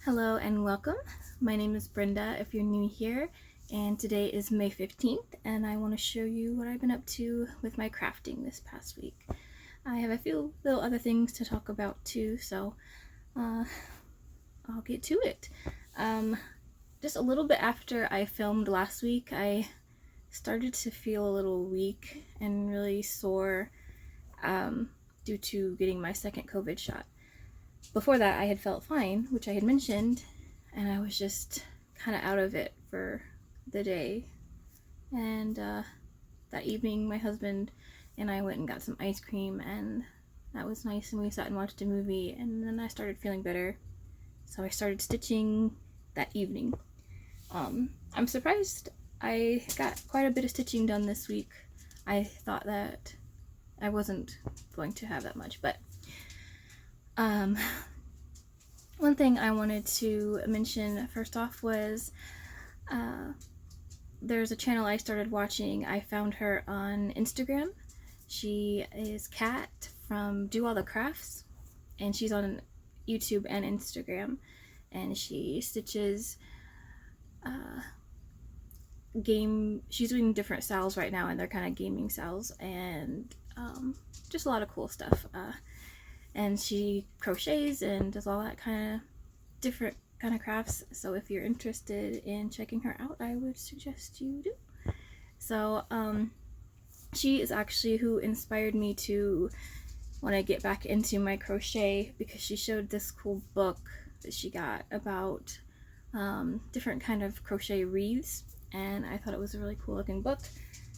Hello and welcome. My name is Brenda if you're new here, and today is May 15th and I want to show you what I've been up to with my crafting this past week. I have a few little other things to talk about too, so I'll get to it. Just a little bit after I filmed last week, I started to feel a little weak and really sore due to getting my second COVID shot. Before that, I had felt fine, which I had mentioned, and I was just kind of out of it for the day. And that evening, my husband and I went and got some ice cream, and that was nice, and we sat and watched a movie, and then I started feeling better. So I started stitching that evening. I'm surprised I got quite a bit of stitching done this week. I thought that I wasn't going to have that much, but one thing I wanted to mention first off was there's a channel I started watching. I found her on Instagram. She is Kat from Do All the Crafts, and she's on YouTube and Instagram, and she stitches she's doing different styles right now, and they're kind of gaming styles, and just a lot of cool stuff. And she crochets and does all that kind of different kind of crafts. So if you're interested in checking her out, I would suggest you do. So she is actually who inspired me to want to get back into my crochet, because she showed this cool book that she got about different kind of crochet wreaths, and I thought it was a really cool looking book.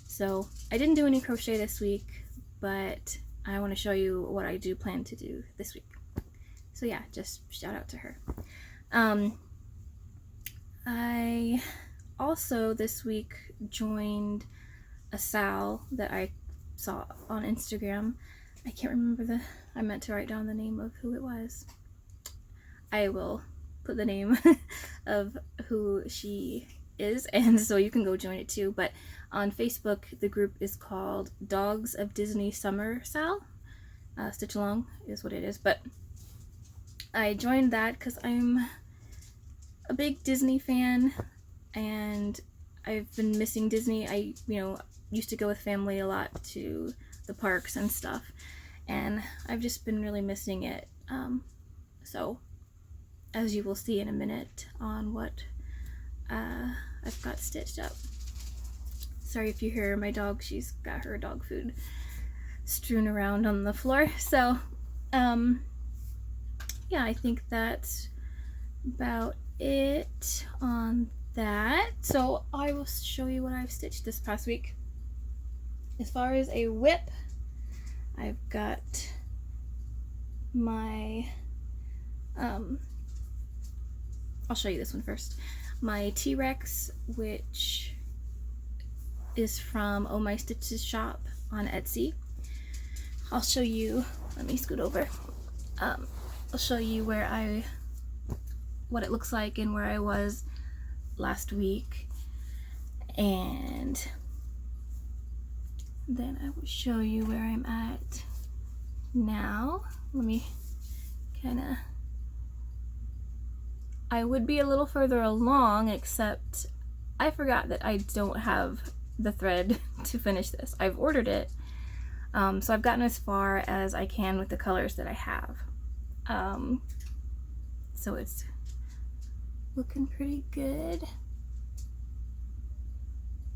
So I didn't do any crochet this week, but I want to show you what I do plan to do this week. So yeah, just shout out to her. I also this week joined a Sal that I saw on Instagram. I can't remember I meant to write down the name of who it was. I will put the name of who she is, and so you can go join it too. But on Facebook, the group is called Dogs of Disney Summer Sal. Stitch Along is what it is. But I joined that because I'm a big Disney fan, and I've been missing Disney. I, used to go with family a lot to the parks and stuff, and I've just been really missing it. So, as you will see in a minute on what I've got stitched up. Sorry if you hear my dog, she's got her dog food strewn around on the floor. So, yeah, I think that's about it on that. So I will show you what I've stitched this past week. As far as a whip, I've got my, I'll show you this one first. My TRex, which is from Oh My Stitches shop on Etsy. I'll show you, let me scoot over. I'll show you what it looks like and where I was last week, and then I will show you where I'm at now. Let me I would be a little further along, except I forgot that I don't have the thread to finish this. I've ordered it, so I've gotten as far as I can with the colors that I have. So it's looking pretty good.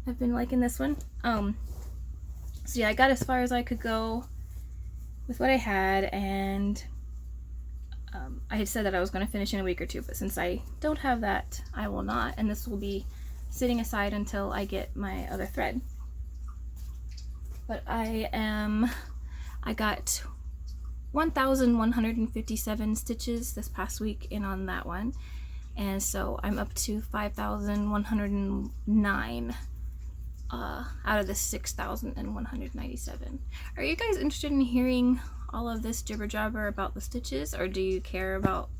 I've been liking this one. So yeah, I got as far as I could go with what I had, and I had said that I was going to finish in a week or two, but since I don't have that, I will not, and this will be sitting aside until I get my other thread. But I got 1,157 stitches this past week in on that one, and so I'm up to 5,109 out of the 6,197. Are you guys interested in hearing all of this jibber jabber about the stitches, or do you care about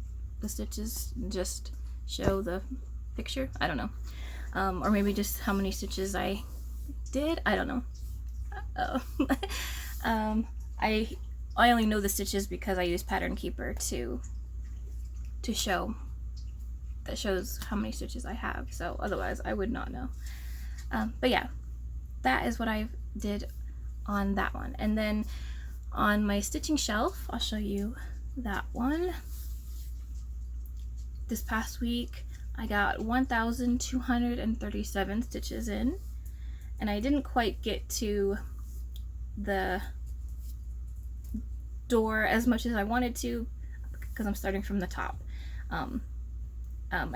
the stitches? Just show the picture? I don't know. Or maybe just how many stitches I did? I don't know. I only know the stitches because I use Pattern Keeper to show that shows how many stitches I have, so otherwise I would not know. But yeah, that is what I did on that one. And then on my stitching shelf, I'll show you that one. This past week I got 1,237 stitches in, and I didn't quite get to the door as much as I wanted to because I'm starting from the top. I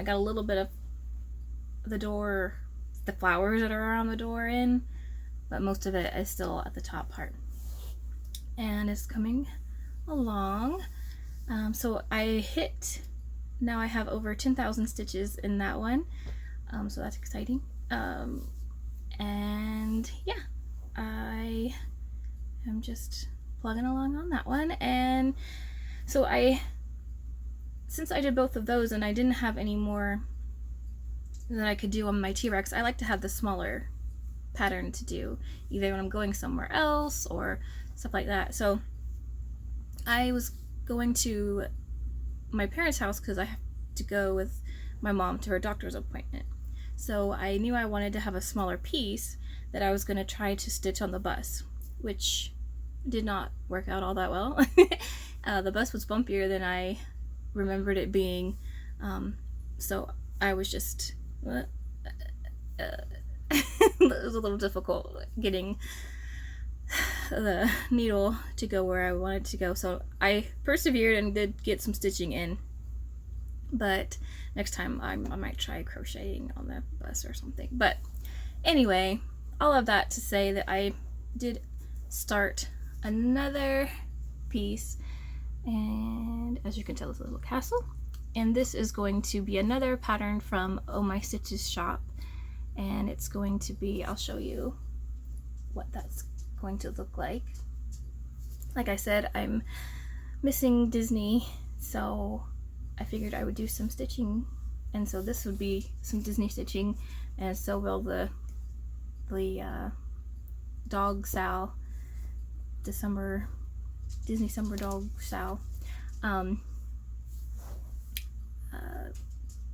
got a little bit of the door, the flowers that are around the door in, but most of it is still at the top part, and it's coming along. So now I have over 10,000 stitches in that one, so that's exciting. And yeah, I am just plugging along on that one. And so since I did both of those and I didn't have any more that I could do on my TRex, I like to have the smaller pattern to do, either when I'm going somewhere else or stuff like that. So I was going to my parents' house because I have to go with my mom to her doctor's appointment. So I knew I wanted to have a smaller piece that I was going to try to stitch on the bus, which did not work out all that well. The bus was bumpier than I remembered it being, so I was just it was a little difficult getting the needle to go where I wanted to go, so I persevered and did get some stitching in, but next time I might try crocheting on the bus or something. But anyway, all of that to say that I did start another piece, and as you can tell, it's a little castle, and this is going to be another pattern from Oh My Stitches shop, and it's going to be, I'll show you what that's going to look like. Like I said, I'm missing Disney, so I figured I would do some stitching, and so this would be some Disney stitching, and so will the dog Sal, Disney Summer Dog Sal,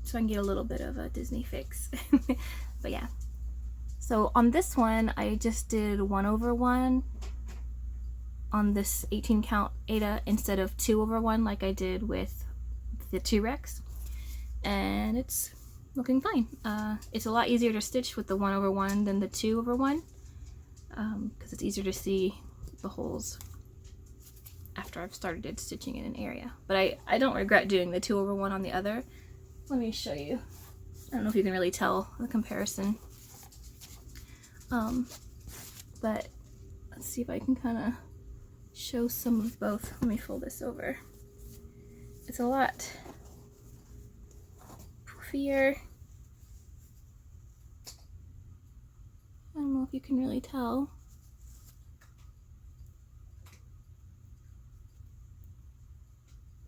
so I can get a little bit of a Disney fix. But yeah, so on this one I just did 1/1 on this 18 count Aida instead of 2/1 like I did with the TRex, and it's looking fine. It's a lot easier to stitch with the 1/1 than the 2/1 because it's easier to see the holes after I've started stitching in an area. But I don't regret doing the 2/1 on the other. Let me show you. I don't know if you can really tell the comparison. But let's see if I can kind of show some of both. Let me fold this over. It's a lot poofier. I don't know if you can really tell.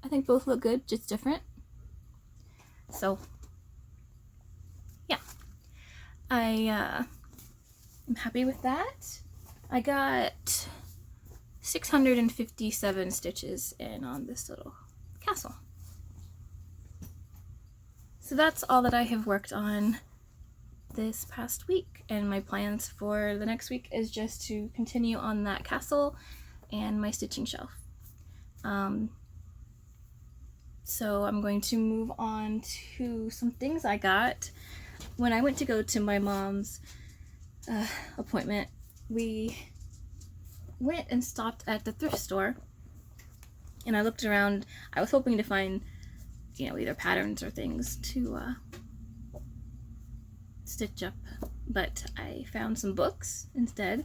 I think both look good, just different. So yeah, I am happy with that. I got 657 stitches in on this little castle. So that's all that I have worked on this past week, and my plans for the next week is just to continue on that castle and my stitching shelf. So I'm going to move on to some things I got. When I went to go to my mom's appointment, we went and stopped at the thrift store, and I looked around. I was hoping to find, you know, either patterns or things to stitch up, but I found some books instead.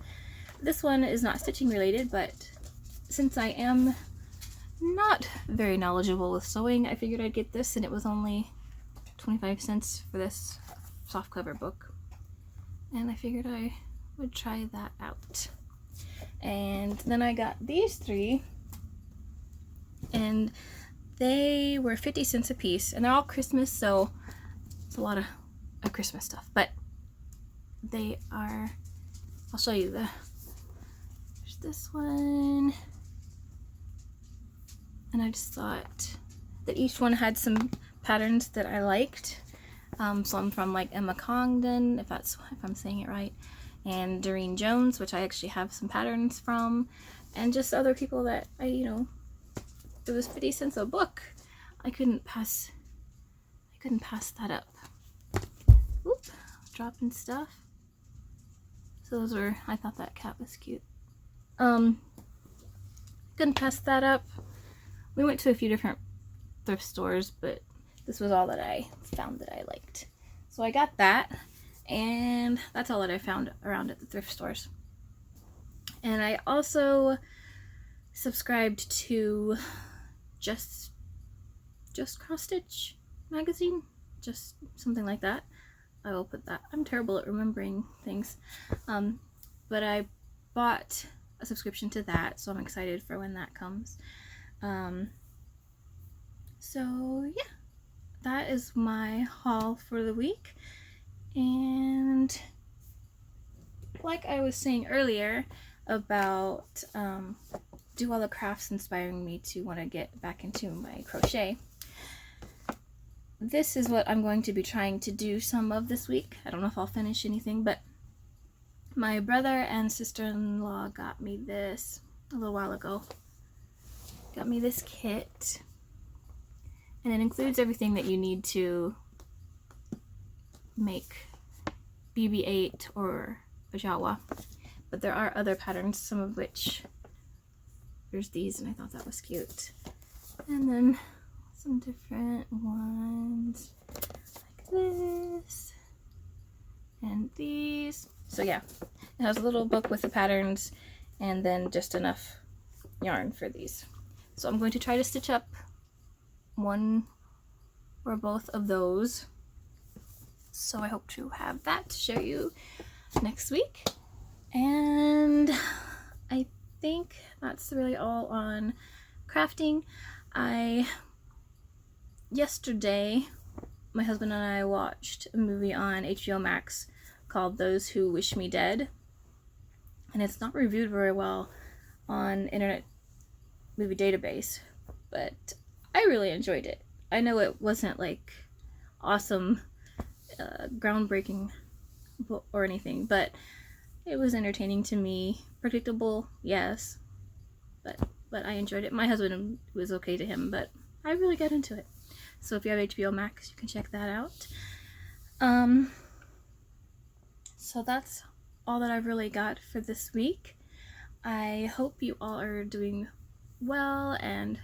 This one is not stitching related, but since I am not very knowledgeable with sewing, I figured I'd get this, and it was only 25 cents for this softcover book, and I figured I would try that out. And then I got these three, and they were 50 cents a piece, and they're all Christmas, so it's a lot of Christmas stuff, but they are, I'll show you there's this one, and I just thought that each one had some patterns that I liked. Some from like Emma Congdon, if I'm saying it right, and Doreen Jones, which I actually have some patterns from, and just other people that it was 50 cents a book. I couldn't pass that up. Oop, dropping stuff. So those were, I thought that cat was cute. Couldn't pass that up. We went to a few different thrift stores, but this was all that I found that I liked. So I got that, and that's all that I found around at the thrift stores. And I also subscribed to Just Cross Stitch magazine, just something like that. I will put that. I'm terrible at remembering things, but I bought a subscription to that, so I'm excited for when that comes. So yeah, that is my haul for the week. And like I was saying earlier about do all the crafts inspiring me to want to get back into my crochet, this is what I'm going to be trying to do some of this week. I don't know if I'll finish anything, but my brother and sister-in-law got me this a little while ago. Got me this kit, and it includes everything that you need to make BB-8 or Bajawa. But there are other patterns, some of which, there's these, and I thought that was cute. And then some different ones like this and these. So yeah, it has a little book with the patterns and then just enough yarn for these. So I'm going to try to stitch up one or both of those. So I hope to have that to show you next week. And I think that's really all on crafting. Yesterday, my husband and I watched a movie on HBO Max called Those Who Wish Me Dead, and it's not reviewed very well on Internet Movie Database, but I really enjoyed it. I know it wasn't like awesome, groundbreaking or anything, but it was entertaining to me. Predictable, yes, but I enjoyed it. My husband was okay to him, but I really got into it. So if you have HBO Max, you can check that out. So that's all that I've really got for this week. I hope you all are doing well and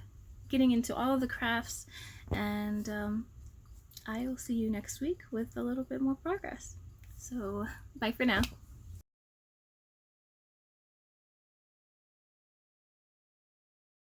getting into all of the crafts, and I will see you next week with a little bit more progress. So bye for now.